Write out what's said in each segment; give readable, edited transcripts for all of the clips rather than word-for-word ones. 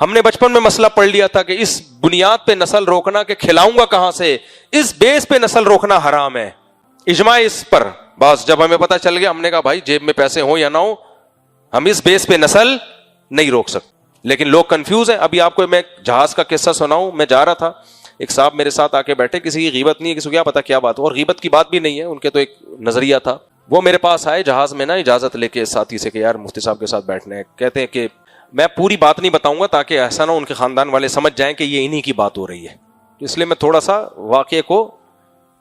ہم نے بچپن میں مسئلہ پڑھ لیا تھا کہ اس بنیاد پہ نسل روکنا کہ کھلاؤں گا کہاں سے، اس بیس پہ نسل روکنا حرام ہے، اجماع اس پر. بس جب ہمیں پتہ چل گیا ہم نے کہا بھائی جیب میں پیسے ہوں یا نہ ہوں ہم اس بیس پہ نسل نہیں روک سکتے. لیکن لوگ کنفیوز ہیں. ابھی آپ کو میں جہاز کا قصہ سناؤں. میں جا رہا تھا، ایک صاحب میرے ساتھ آ کے بیٹھے، کسی کی غیبت نہیں ہے، کسی کو کیا پتا کیا بات ہو، اور غیبت کی بات بھی نہیں ہے، ان کے تو ایک نظریہ تھا. وہ میرے پاس آئے جہاز میں نا اجازت لے کے ساتھی سے کہ یار مفتی صاحب کے ساتھ بیٹھنا ہے. کہتے ہیں کہ میں پوری بات نہیں بتاؤں گا تاکہ ایسا نہ ان کے خاندان والے سمجھ جائیں کہ یہ انہی کی بات ہو رہی ہے، اس لیے میں تھوڑا سا واقعے کو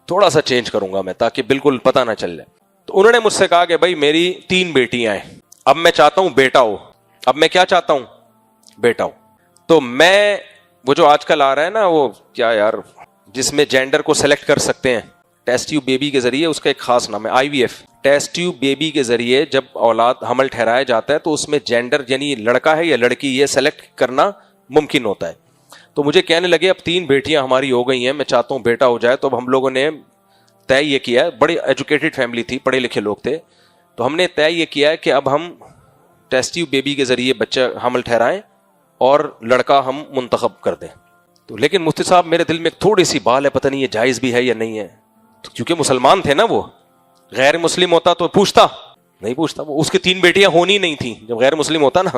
تھوڑا سا چینج کروں گا میں تاکہ بالکل پتہ نہ چل جائے. تو انہوں نے مجھ سے کہا کہ بھائی میری 3 بیٹیاں ہیں، اب میں چاہتا ہوں بیٹا ہو. اب میں کیا چاہتا ہوں؟ بیٹا ہو. تو میں وہ جو آج کل آ رہا ہے نا وہ کیا یار جس میں جینڈر کو سلیکٹ کر سکتے ہیں ٹیسٹ ٹیوب بیبی کے ذریعے، اس کا ایک خاص نام ہے IVF. ٹیسٹ ٹیوب بیبی کے ذریعے جب اولاد حمل ٹھہرایا جاتا ہے تو اس میں جینڈر یعنی لڑکا ہے یا لڑکی یہ سلیکٹ کرنا ممکن ہوتا ہے. تو مجھے کہنے لگے اب 3 بیٹیاں ہماری ہو گئی ہیں، میں چاہتا ہوں بیٹا ہو جائے. تو اب ہم لوگوں نے طے یہ کیا ہے، بڑی ایجوکیٹڈ فیملی تھی، پڑھے لکھے لوگ تھے، تو ہم نے طے یہ کیا ہے کہ اب ہم ٹیسٹ ٹیوب بیبی کے ذریعے بچہ حمل ٹھہرائیں اور لڑکا ہم منتخب کر دیں. تو لیکن مفتی صاحب میرے دل میں تھوڑی سی بال ہے، پتہ نہیں یہ جائز بھی ہے یا نہیں ہے. تو کیونکہ مسلمان تھے نا، وہ غیر مسلم ہوتا تو پوچھتا نہیں، پوچھتا. وہ اس کی 3 بیٹیاں ہونی نہیں تھیں جب غیر مسلم ہوتا نا.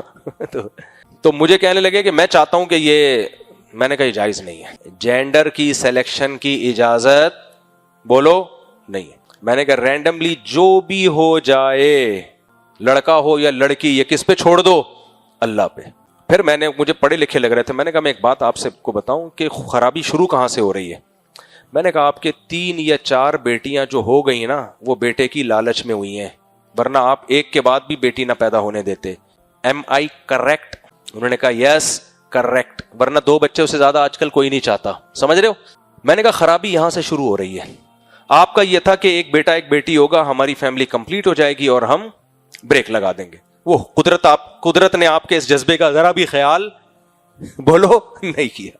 تو مجھے کہنے لگے کہ میں چاہتا ہوں کہ یہ، میں نے کہا یہ جائز نہیں ہے، جینڈر کی سلیکشن کی اجازت بولو نہیں ہے. میں نے کہا رینڈملی جو بھی ہو جائے، لڑکا ہو یا لڑکی، یہ کس پہ چھوڑ دو؟ اللہ پہ. پھر مجھے پڑھے لکھے لگ رہے تھے، میں نے کہا میں ایک بات آپ سے کو بتاؤں کہ خرابی شروع کہاں سے ہو رہی ہے. میں نے کہا آپ کے 3 یا 4 بیٹیاں جو ہو گئی نا وہ بیٹے کی لالچ میں ہوئی ہیں، ورنہ آپ ایک کے بعد بھی بیٹی نہ پیدا ہونے دیتے. Am I correct؟ انہوں نے کہا یس کریکٹ، ورنہ 2 بچے سے زیادہ آج کل کوئی نہیں چاہتا. سمجھ رہے ہو؟ میں نے کہا خرابی یہاں سے شروع ہو رہی ہے. آپ کا یہ تھا کہ ایک بیٹا ایک بیٹی ہوگا، ہماری فیملی کمپلیٹ ہو جائے گی اور ہم بریک لگا دیں گے. وہ قدرت نے آپ کے اس جذبے کا ذرا بھی خیال بولو نہیں کیا.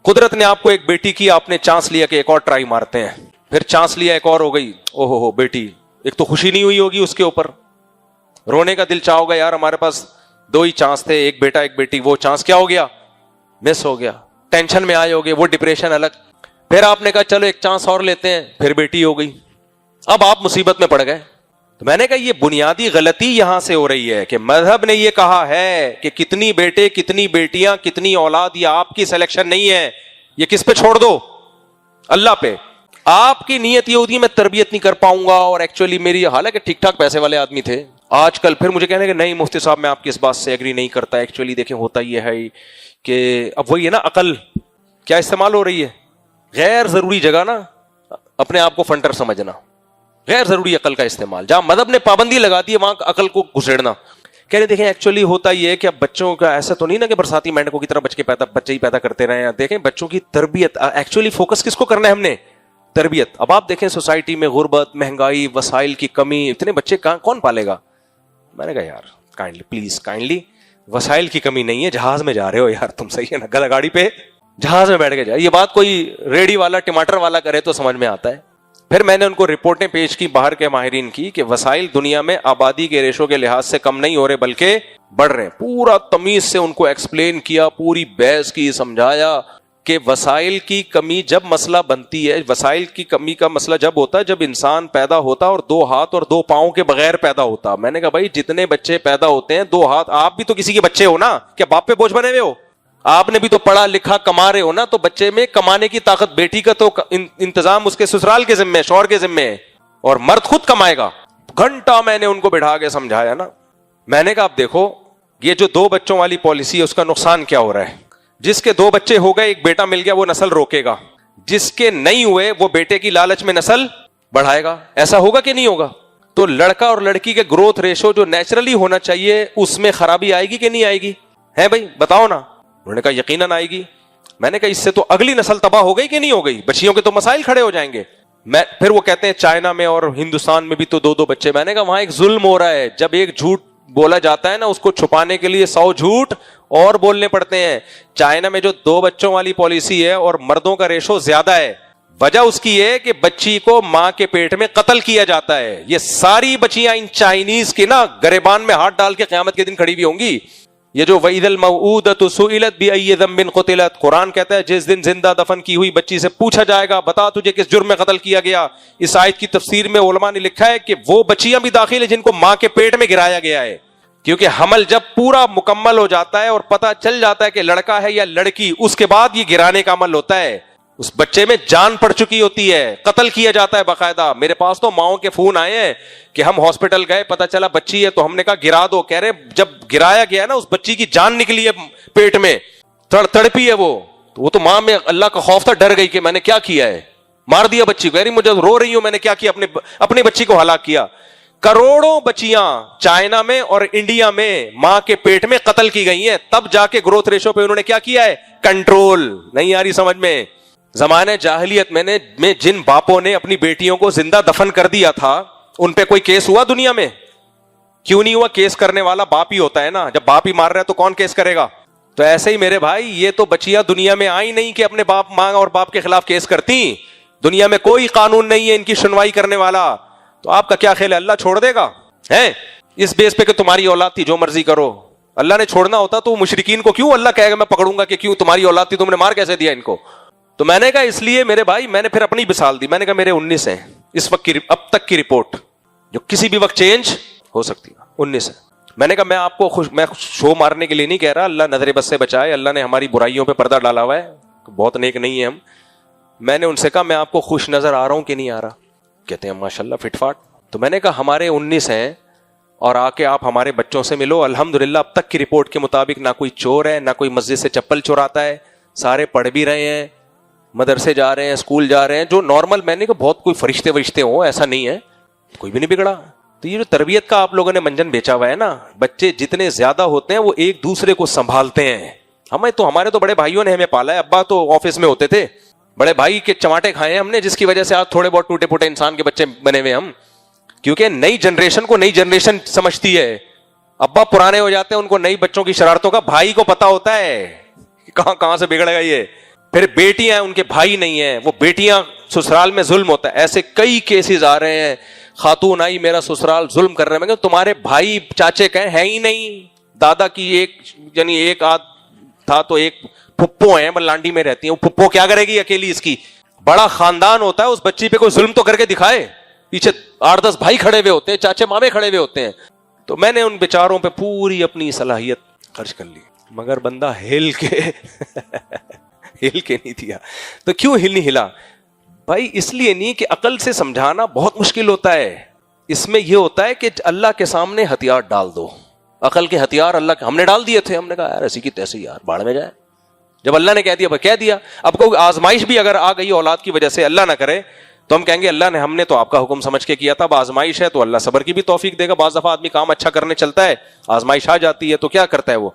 قدرت نے آپ کو ایک بیٹی کی، آپ نے چانس لیا کہ ایک اور ٹرائی مارتے ہیں، پھر چانس لیا ایک اور ہو گئی. او ہو بیٹی، ایک تو خوشی نہیں ہوئی ہوگی اس کے اوپر، رونے کا دل چاہ ہوگا یار ہمارے پاس 2 ہی چانس تھے، ایک بیٹا ایک بیٹی، وہ چانس کیا ہو گیا؟ مس ہو گیا. ٹینشن میں آئے ہوگے، وہ ڈپریشن الگ. پھر آپ نے کہا چلو ایک چانس اور لیتے ہیں، پھر بیٹی ہو گئی. اب آپ مصیبت میں پڑ گئے. تو میں نے کہا یہ بنیادی غلطی یہاں سے ہو رہی ہے کہ مذہب نے یہ کہا ہے کہ کتنی بیٹے کتنی بیٹیاں کتنی اولاد، یہ آپ کی سلیکشن نہیں ہے، یہ کس پہ چھوڑ دو؟ اللہ پہ. آپ کی نیت یہ ہوتی ہے میں تربیت نہیں کر پاؤں گا، اور ایکچولی میری، حالانکہ ٹھیک ٹھاک پیسے والے آدمی تھے. آج کل پھر مجھے کہنے کہ نہیں مفتی صاحب میں آپ کی اس بات سے ایگری نہیں کرتا، ایکچولی دیکھیں ہوتا یہ ہے کہ اب وہی ہے نا، عقل کیا استعمال ہو رہی ہے، غیر ضروری جگہ نا اپنے آپ کو فنٹر سمجھنا، غیر ضروری عقل کا استعمال. جہاں مذہب نے پابندی لگا دی ہے وہاں عقل کو گھسیڑنا. کہہ رہے دیکھیں ایکچولی ہوتا یہ ہے کہ اب بچوں کا ایسا تو نہیں نا کہ برساتی مینڈکوں کی طرح بچے ہی پیدا کرتے رہے ہیں. دیکھیں بچوں کی تربیت، ایکچولی فوکس کس کو کرنا ہے ہم نے؟ تربیت. اب آپ دیکھیں سوسائٹی میں غربت، مہنگائی، وسائل کی کمی، اتنے بچے کون پالے گا؟ میں نے کہا یار کائنڈلی پلیز کائنڈلی، وسائل کی کمی نہیں ہے، جہاز میں جا رہے ہو یار تم، صحیح ہے نا، گلا گاڑی پہ جہاز میں بیٹھ کے جا. یہ بات کوئی ریڑھی والا ٹماٹر والا کرے تو سمجھ میں آتا ہے. پھر میں نے ان کو رپورٹیں پیش کی باہر کے ماہرین کی کہ وسائل دنیا میں آبادی کے ریشو کے لحاظ سے کم نہیں ہو رہے بلکہ بڑھ رہے ہیں. پورا تمیز سے ان کو ایکسپلین کیا، پوری بحث کی، سمجھایا کہ وسائل کی کمی جب مسئلہ بنتی ہے، وسائل کی کمی کا مسئلہ جب ہوتا ہے جب انسان پیدا ہوتا اور 2 ہاتھ اور 2 پاؤں کے بغیر پیدا ہوتا. میں نے کہا بھائی جتنے بچے پیدا ہوتے ہیں 2 ہاتھ، آپ بھی تو کسی کے بچے ہو نا، کیا باپ پہ بوجھ بنے ہوئے ہو؟ آپ نے بھی تو پڑھا لکھا کما رہے ہو نا، تو بچے میں کمانے کی طاقت، بیٹی کا تو انتظام اس کے سسرال کے ذمہ ہے، شوہر کے ذمہ ہے، اور مرد خود کمائے گا. گھنٹہ میں نے ان کو بٹھا کے سمجھایا نا. میں نے کہا اب دیکھو یہ جو 2 بچوں والی پالیسی ہے اس کا نقصان کیا ہو رہا ہے. جس کے 2 بچے ہو گئے، ایک بیٹا مل گیا، وہ نسل روکے گا. جس کے نہیں ہوئے وہ بیٹے کی لالچ میں نسل بڑھائے گا. ایسا ہوگا کہ نہیں ہوگا؟ تو لڑکا اور لڑکی کے گروتھ ریشو جو نیچرلی ہونا چاہیے اس میں خرابی آئے گی کہ نہیں آئے گی؟ ہے بھائی بتاؤ نا. انہوں نے کہا یقیناً آئے گی. میں نے کہا اس سے تو اگلی نسل تباہ ہو گئی کہ نہیں ہو گئی؟ بچیوں کے تو مسائل کھڑے ہو جائیں گے. پھر وہ کہتے ہیں چائنا میں اور ہندوستان میں بھی تو 2 بچے. میں نے کہا وہاں ایک ظلم ہو رہا ہے. جب ایک جھوٹ بولا جاتا ہے نا اس کو چھپانے کے لیے 100 جھوٹ اور بولنے پڑتے ہیں. چائنا میں جو 2 بچوں والی پالیسی ہے اور مردوں کا ریشو زیادہ ہے، وجہ اس کی ہے کہ بچی کو ماں کے پیٹ میں قتل کیا جاتا ہے. یہ ساری بچیاں ان چائنیز کے نا گریبان میں ہاتھ ڈال کے قیامت کے دن کھڑی بھی ہوں گی. یہ جو وَإِذَا الْمَوْءُودَةُ سُئِلَتْ بِأَيِّ ذَنبٍ قُتِلَتْ، قرآن کہتا ہے جس دن زندہ دفن کی ہوئی بچی سے پوچھا جائے گا بتا تجھے کس جرم میں قتل کیا گیا. اس آیت کی تفسیر میں علماء نے لکھا ہے کہ وہ بچیاں بھی داخل ہیں جن کو ماں کے پیٹ میں گرایا گیا ہے، کیونکہ حمل جب پورا مکمل ہو جاتا ہے اور پتہ چل جاتا ہے کہ لڑکا ہے یا لڑکی، اس کے بعد یہ گرانے کا عمل ہوتا ہے. اس بچے میں جان پڑ چکی ہوتی ہے، قتل کیا جاتا ہے باقاعدہ. میرے پاس تو ماؤں کے فون آئے ہیں کہ ہم ہاسپٹل گئے، پتہ چلا بچی ہے، تو ہم نے کہا گرا دو. کہہ رہے جب گرایا گیا نا اس بچی کی جان نکلی ہے پیٹ میں، تڑپی ہے وہ تو ماں میں اللہ کا خوف تھا، ڈر گئی کہ میں نے کیا کیا ہے، مار دیا بچی کو. کہہ رہی مجھے رو رہی ہوں میں نے کیا کیا، اپنی بچی کو ہلاک کیا. کروڑوں بچیاں چائنا میں اور انڈیا میں ماں کے پیٹ میں قتل کی گئی ہیں، تب جا کے گروتھ ریشو پہ انہوں نے کیا کیا ہے، کنٹرول. نہیں آ رہی سمجھ میں؟ زمانے جاہلیت میں جن باپوں نے اپنی بیٹیوں کو زندہ دفن کر دیا تھا ان پہ کوئی کیس ہوا دنیا میں؟ کیوں نہیں ہوا؟ کیس کرنے والا باپ ہی ہوتا ہے نا. جب باپ ہی مار رہا ہے تو کون کیس کرے گا؟ تو ایسے ہی میرے بھائی یہ تو بچیاں دنیا میں آئی نہیں کہ اپنے باپ ماں اور باپ کے خلاف کیس کرتی. دنیا میں کوئی قانون نہیں ہے ان کی سنوائی کرنے والا. تو آپ کا کیا خیال ہے اللہ چھوڑ دے گا ہے اس بیس پہ کہ تمہاری اولاد تھی جو مرضی کرو؟ اللہ نے چھوڑنا ہوتا تو مشرکین کو کیوں اللہ کہے گا میں پکڑوں گا کہ کیوں تمہاری اولاد تھی تم نے مار کیسے دیا ان کو؟ تو میں نے کہا اس لیے میرے بھائی میں نے پھر اپنی مثال دی. میں نے کہا میرے 19 ہیں اس وقت کی، اب تک کی رپورٹ جو کسی بھی وقت چینج ہو سکتی ہے، 19 ہے. میں نے کہا میں آپ کو میں شو مارنے کے لیے نہیں کہہ رہا، اللہ نظر بد سے بچائے، اللہ نے ہماری برائیوں پہ پردہ ڈالا ہوا ہے، بہت نیک نہیں ہے ہم. میں نے ان سے کہا میں آپ کو خوش نظر آ رہا ہوں کہ نہیں آ رہا؟ کہتے ہیں ماشاءاللہ فٹ فاٹ. تو میں نے کہا ہمارے 19 ہیں اور آ کے آپ ہمارے بچوں سے ملو. الحمدللہ اب تک کی رپورٹ کے مطابق نہ کوئی چور ہے، نہ کوئی مسجد سے چپل چوراتا ہے، سارے پڑھ بھی رہے ہیں، مدرسے جا رہے ہیں، اسکول جا رہے ہیں، جو نارمل. میں نے کہا بہت کوئی فرشتے ہوں ایسا نہیں ہے، کوئی بھی نہیں بگڑا. تو یہ جو تربیت کا آپ لوگوں نے منجن بیچا ہوا ہے نا، بچے جتنے زیادہ ہوتے ہیں وہ ایک دوسرے کو سنبھالتے ہیں. ہمارے تو بڑے بھائیوں نے ہمیں پالا ہے، ابا تو آفس میں ہوتے تھے، بڑے بھائی کے چماٹے کھائے ہیں ہم نے، جس کی وجہ سے آج تھوڑے بہت ٹوٹے پھوٹے انسان کے بچے بنے ہوئے ہم. کیونکہ نئی جنریشن کو نئی جنریشن سمجھتی ہے. ابا پرانے ہو جاتے ہیں، ان کو نئی بچوں کی شرارتوں کا، بھائی کو پتا ہوتا ہے کہاں سے بگڑے گا یہ. پھر بیٹیاں ہیں ان کے بھائی نہیں ہیں، وہ بیٹیاں سسرال میں ظلم ہوتا ہے. ایسے کئی کیسز آ رہے ہیں، خاتون آئی میرا سسرال ظلم کر رہے ہیں. تمہارے بھائی چاچے کہیں ہے ہی نہیں، دادا کی ایک آدھ تھا تو ایک پھپھو ہیں لانڈی میں رہتی ہیں، وہ پھپھو کیا کرے گی اکیلی؟ اس کی بڑا خاندان ہوتا ہے، اس بچی پہ کوئی ظلم تو کر کے دکھائے. پیچھے 8-10 بھائی کھڑے ہوئے ہوتے ہیں، چاچے مامے کھڑے ہوئے ہوتے ہیں. تو میں نے ان بیچاروں پہ پوری اپنی صلاحیت خرچ کر لی، مگر بندہ ہل کے نہیں دیا. تو کیوں نہیں ہلا بھائی؟ اس لیے نہیں کہ عقل سے سمجھانا بہت مشکل ہوتا ہے. اس میں یہ ہوتا ہے کہ اللہ کے سامنے ہتھیار ڈال دو. عقل کے ہتھیار اللہ کے ہم نے ڈال دیے تھے، ہم نے کہا یار ایسی کی تیسی، یار باڑ میں جائے. جب اللہ نے کہہ دیا کہہ دیا. اب کوئی آزمائش بھی اگر آ گئی اولاد کی وجہ سے، اللہ نہ کرے، تو ہم کہیں گے اللہ نے، ہم نے تو آپ کا حکم سمجھ کے کیا تھا. اب آزمائش ہے تو اللہ صبر کی بھی توفیق دے گا. بعض دفعہ آدمی کام اچھا کرنے چلتا ہے، آزمائش آ جاتی ہے تو کیا کرتا ہے وہ،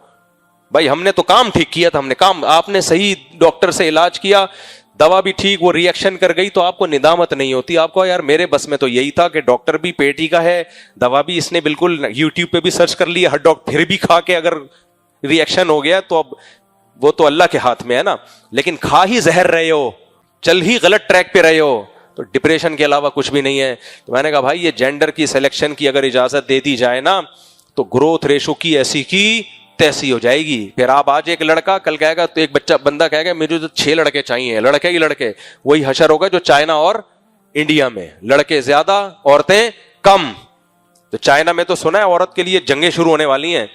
بھائی ہم نے تو کام ٹھیک کیا تھا، ہم نے کام، آپ نے صحیح ڈاکٹر سے علاج کیا، دوا بھی ٹھیک، وہ ری ایکشن کر گئی تو آپ کو ندامت نہیں ہوتی. آپ کو یار میرے بس میں تو یہی تھا کہ ڈاکٹر بھی پیٹ ہی کا ہے، دوا بھی اس نے بالکل یوٹیوب پہ بھی سرچ کر لی، ہر ڈاکٹر پھر بھی کھا کے اگر ری ایکشن ہو گیا تو اب وہ تو اللہ کے ہاتھ میں ہے نا. لیکن کھا ہی زہر رہے ہو، چل ہی غلط ٹریک پہ رہے ہو، تو ڈپریشن کے علاوہ کچھ بھی نہیں ہے. تو میں نے کہا بھائی یہ جینڈر کی سلیکشن کی اگر اجازت دے دی جائے نا تو گروتھ ریشو کی ایسی کی تیسی ہو جائے گی. پھر آپ آج ایک لڑکا کل کہے گا، تو ایک بندہ کہے گا مجھے تو 6 لڑکے چاہیے، لڑکے ہی لڑکے. وہی حشر ہوگا جو چائنا اور انڈیا میں، لڑکے زیادہ عورتیں کم. تو چائنا میں تو سنا ہے عورت کے لیے جنگیں شروع ہونے والی ہیں،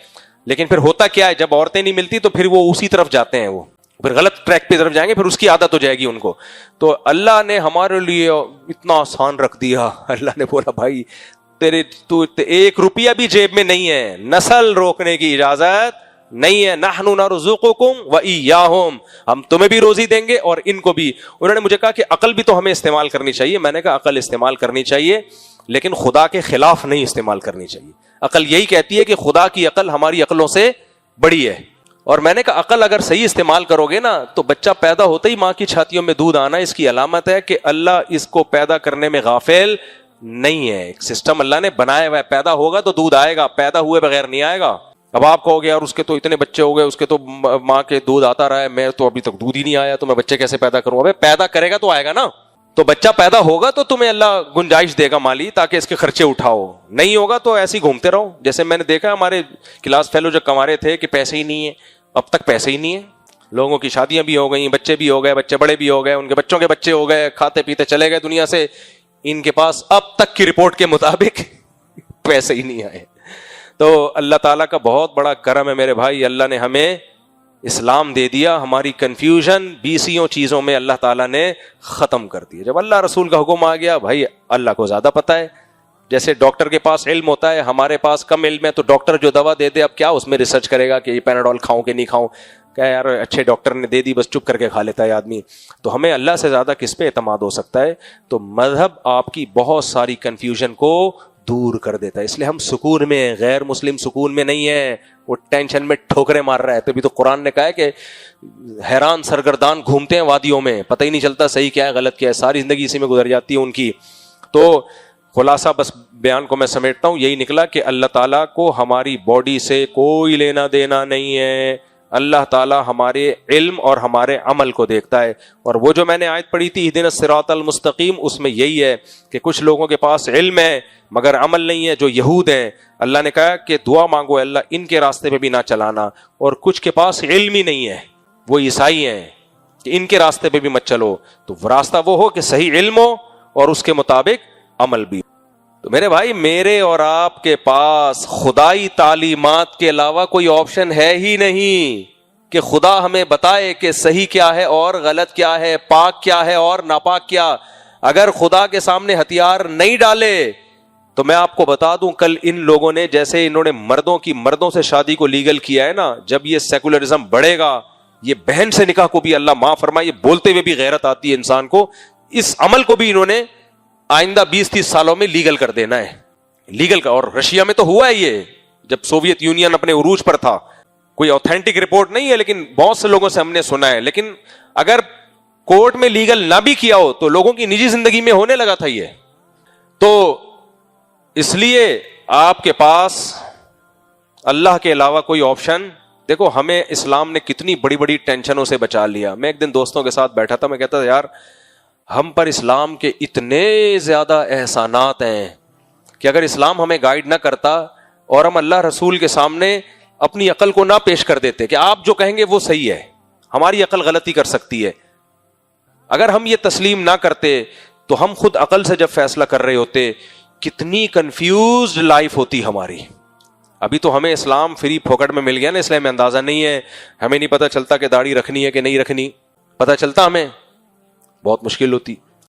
لیکن پھر ہوتا کیا ہے جب عورتیں نہیں ملتی تو پھر وہ اسی طرف جاتے ہیں، وہ پھر غلط ٹریک پہ طرف جائیں گے، پھر اس کی عادت ہو جائے گی ان کو. تو اللہ نے ہمارے لیے اتنا آسان رکھ دیا. اللہ نے بولا بھائی تو 1 روپیہ بھی جیب میں نہیں ہے، نسل روکنے کی اجازت نہیں ہے. نحن نرزقکم وإیاہم، ہم تمہیں بھی روزی دیں گے اور ان کو بھی. انہوں نے مجھے کہا کہ عقل بھی تو ہمیں استعمال کرنی چاہیے. میں نے کہا عقل استعمال کرنی چاہیے لیکن خدا کے خلاف نہیں استعمال کرنی چاہیے. عقل یہی کہتی ہے کہ خدا کی عقل ہماری عقلوں سے بڑی ہے. اور میں نے کہا عقل اگر صحیح استعمال کرو گے نا تو بچہ پیدا ہوتا ہی ماں کی چھاتیوں میں دودھ آنا اس کی علامت ہے کہ اللہ اس کو پیدا کرنے میں غافل نہیں ہے. ایک سسٹم اللہ نے بنایا ہوا ہے، پیدا ہوگا تو دودھ آئے گا، پیدا ہوئے بغیر نہیں آئے گا. اب آپ کہو گے یار اس کے تو اتنے بچے ہو گئے، اس کے تو ماں کے دودھ آتا رہا ہے، میں تو ابھی تک دودھ ہی نہیں آیا تو میں بچے کیسے پیدا کروں؟ ابے پیدا کرے گا تو آئے گا نا. تو بچہ پیدا ہوگا تو تمہیں اللہ گنجائش دے گا مالی تاکہ اس کے خرچے اٹھاؤ, نہیں ہوگا تو ایسے ہی گھومتے رہو. جیسے میں نے دیکھا ہمارے کلاس فیلو جو کما رہے تھے کہ پیسے ہی نہیں ہے, اب تک پیسے ہی نہیں ہے, لوگوں کی شادیاں بھی ہو گئی, بچے بھی ہو گئے, بچے بڑے بھی ہو گئے, ان کے بچوں کے بچے ہو گئے, کھاتے پیتے چلے گئے دنیا سے, ان کے پاس اب تک کی رپورٹ کے مطابق پیسے ہی نہیں آئے. تو اللہ تعالیٰ کا بہت بڑا کرم ہے میرے بھائی, اللہ نے ہمیں اسلام دے دیا, ہماری کنفیوژن 20 چیزوں میں اللہ تعالیٰ نے ختم کر دی. جب اللہ رسول کا حکم آ گیا, بھائی اللہ کو زیادہ پتا ہے. جیسے ڈاکٹر کے پاس علم ہوتا ہے, ہمارے پاس کم علم ہے, تو ڈاکٹر جو دوا دے دے اب کیا اس میں ریسرچ کرے گا کہ یہ پیناڈول کھاؤں کہ نہیں کھاؤں, کہ یار اچھے ڈاکٹر نے دے دی بس چپ کر کے کھا لیتا ہے آدمی. تو ہمیں اللہ سے زیادہ کس پہ اعتماد ہو سکتا ہے؟ تو مذہب آپ کی بہت ساری کنفیوژن کو دور کر دیتا ہے, اس لیے ہم سکون میں ہیں. غیر مسلم سکون میں نہیں ہے, وہ ٹینشن میں ٹھوکرے مار رہا ہے. تبھی تو قرآن نے کہا ہے کہ حیران سرگردان گھومتے ہیں وادیوں میں, پتہ ہی نہیں چلتا صحیح کیا ہے غلط کیا ہے, ساری زندگی اسی میں گزر جاتی ہے ان کی. تو خلاصہ بس بیان کو میں سمیٹتا ہوں, یہی نکلا کہ اللہ تعالیٰ کو ہماری باڈی سے کوئی لینا دینا نہیں ہے. اللہ تعالیٰ ہمارے علم اور ہمارے عمل کو دیکھتا ہے. اور وہ جو میں نے آیت پڑھی تھی اہدنا الصراط المستقیم, اس میں یہی ہے کہ کچھ لوگوں کے پاس علم ہے مگر عمل نہیں ہے, جو یہود ہیں. اللہ نے کہا کہ دعا مانگو اللہ ان کے راستے پہ بھی نہ چلانا. اور کچھ کے پاس علم ہی نہیں ہے, وہ عیسائی ہیں, کہ ان کے راستے پہ بھی مت چلو. تو راستہ وہ ہو کہ صحیح علم ہو اور اس کے مطابق عمل بھی. تو میرے بھائی میرے اور آپ کے پاس خدائی تعلیمات کے علاوہ کوئی آپشن ہے ہی نہیں کہ خدا ہمیں بتائے کہ صحیح کیا ہے اور غلط کیا ہے, پاک کیا ہے اور ناپاک کیا. اگر خدا کے سامنے ہتھیار نہیں ڈالے تو میں آپ کو بتا دوں, کل ان لوگوں نے جیسے انہوں نے مردوں سے شادی کو لیگل کیا ہے نا, جب یہ سیکولرزم بڑھے گا, یہ بہن سے نکاح کو بھی اللہ معاف فرمائے, یہ بولتے ہوئے بھی غیرت آتی ہے انسان کو, اس عمل کو بھی انہوں نے آئندہ 20-30 سالوں میں لیگل کر دینا ہے. لیگل کا, اور رشیا میں تو ہوا ہے یہ, جب سوویت یونین اپنے عروج پر تھا. کوئی اوتھینٹک رپورٹ نہیں ہے لیکن بہت سے لوگوں سے ہم نے سنا ہے. لیکن اگر کورٹ میں لیگل نہ بھی کیا ہو تو لوگوں کی نجی زندگی میں ہونے لگا تھا یہ. تو اس لیے آپ کے پاس اللہ کے علاوہ کوئی آپشن, دیکھو ہمیں اسلام نے کتنی بڑی بڑی ٹینشنوں سے بچا لیا. میں ایک دن دوستوں کے ساتھ بیٹھا تھا, میں کہتا تھا یار ہم پر اسلام کے اتنے زیادہ احسانات ہیں کہ اگر اسلام ہمیں گائیڈ نہ کرتا اور ہم اللہ رسول کے سامنے اپنی عقل کو نہ پیش کر دیتے کہ آپ جو کہیں گے وہ صحیح ہے, ہماری عقل غلطی کر سکتی ہے, اگر ہم یہ تسلیم نہ کرتے تو ہم خود عقل سے جب فیصلہ کر رہے ہوتے, کتنی کنفیوزڈ لائف ہوتی ہماری. ابھی تو ہمیں اسلام فری پھوکٹ میں مل گیا نا, اس لیے ہمیں اندازہ نہیں ہے, ہمیں نہیں پتہ چلتا کہ داڑھی رکھنی ہے کہ نہیں رکھنی, پتہ چلتا ہمیں بہت مشکل ہوتی.